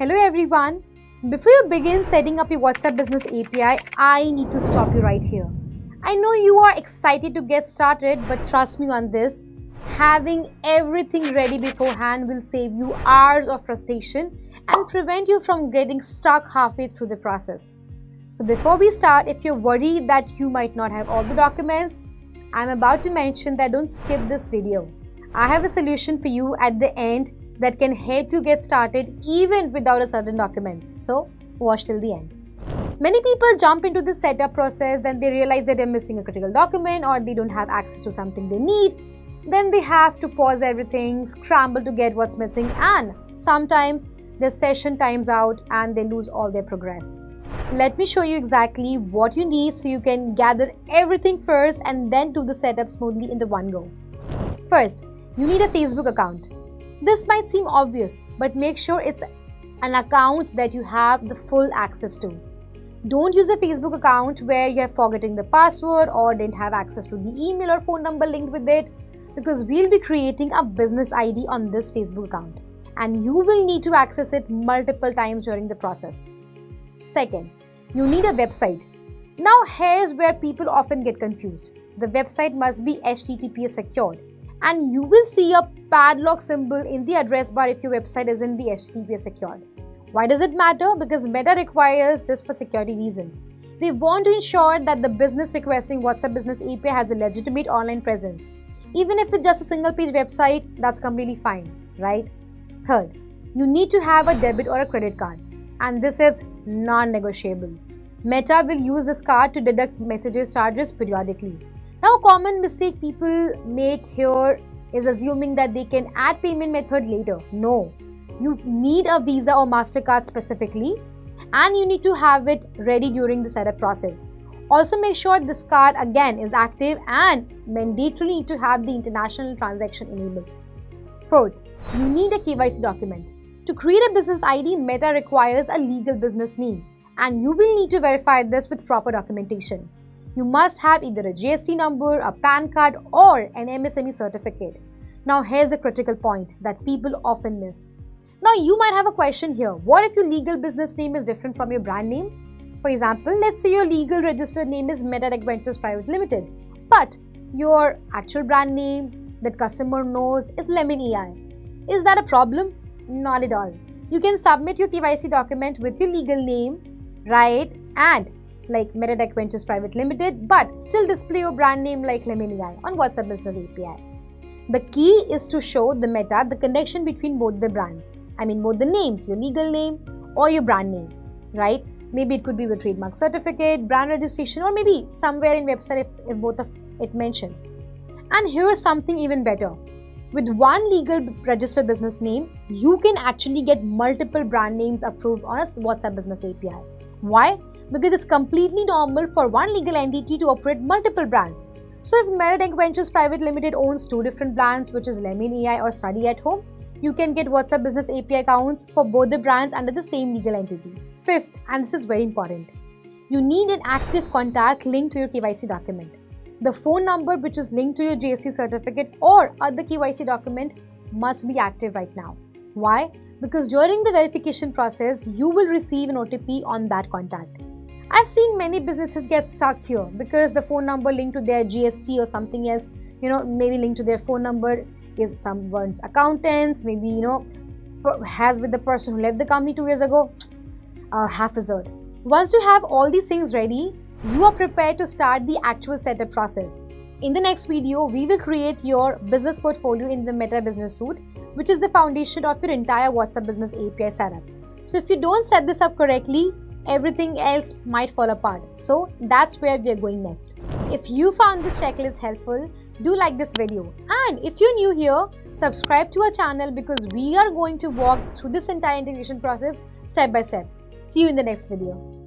Hello everyone. Before you begin setting up your WhatsApp Business API, I need to stop you right here. I know you are excited to get started, but trust me on this, having everything ready beforehand will save you hours of frustration and prevent you from getting stuck halfway through the process. So before we start, if you're worried that you might not have all the documents, I'm about to mention that don't skip this video. I have a solution for you at the end that can help you get started even without a certain documents. So watch till the end. Many people jump into the setup process, then they realize that they're missing a critical document or they don't have access to something they need. Then they have to pause everything, scramble to get what's missing, and sometimes their session times out and they lose all their progress. Let me show you exactly what you need so you can gather everything first and then do the setup smoothly in the one go. First, you need a Facebook account. This might seem obvious, but make sure it's an account that you have the full access to. Don't use a Facebook account where you have forgotten the password or didn't have access to the email or phone number linked with it, because we'll be creating a business ID on this Facebook account and you will need to access it multiple times during the process. Second, you need a website. Now here's where people often get confused. The website must be HTTPS secured, and you will see a padlock symbol in the address bar if your website isn't the HTTPS secured. Why does it matter? Because Meta requires this for security reasons. They want to ensure that the business requesting WhatsApp Business API has a legitimate online presence. Even if it's just a single page website, that's completely fine, right? Third, you need to have a debit or a credit card, and this is non-negotiable. Meta will use this card to deduct messages charges periodically. Now, a common mistake people make here is assuming that they can add payment method later. No, you need a Visa or MasterCard specifically, and you need to have it ready during the setup process. Also, make sure this card again is active and mandatory need to have the international transaction enabled. Fourth, you need a KYC document. To create a business ID, Meta requires a legal business name, and you will need to verify this with proper documentation. You must have either a GST number, a PAN card, or an MSME certificate. Now here's the critical point that people often miss. Now you might have a question here. What if your legal business name is different from your brand name? For example, let's say your legal registered name is MetaTech Ventures Private Limited, but your actual brand name that customer knows is Lemon AI. Is that a problem? Not at all. You can submit your KYC document with your legal name, right, and like MetaTech Ventures Private Limited, but still display your brand name like Lemon AI on WhatsApp Business API. The key is to show the Meta the connection between both the brands. I mean both the names, your legal name or your brand name, right? Maybe it could be with trademark certificate, brand registration, or maybe somewhere in website if both of it mentioned. And here's something even better. With one legal registered business name, you can actually get multiple brand names approved on a WhatsApp Business API. Why? Because it's completely normal for one legal entity to operate multiple brands. So if MetaTech Ventures Private Limited owns two different brands, which is Lemon AI or Study at Home, you can get WhatsApp Business API accounts for both the brands under the same legal entity. Fifth, and this is very important, you need an active contact linked to your KYC document. The phone number which is linked to your GST certificate or other KYC document must be active right now. Why? Because during the verification process, you will receive an OTP on that contact. I've seen many businesses get stuck here because the phone number linked to their GST or something else, maybe linked to their phone number is someone's accountant's, maybe, has with the person who left the company 2 years ago. Haphazard. Once you have all these things ready, you are prepared to start the actual setup process. In the next video, we will create your business portfolio in the Meta Business Suite, which is the foundation of your entire WhatsApp Business API setup. So if you don't set this up correctly, everything else might fall apart. So that's where we are going next. If you found this checklist helpful, do like this video. And if you're new here, subscribe to our channel because we are going to walk through this entire integration process step by step. See you in the next video.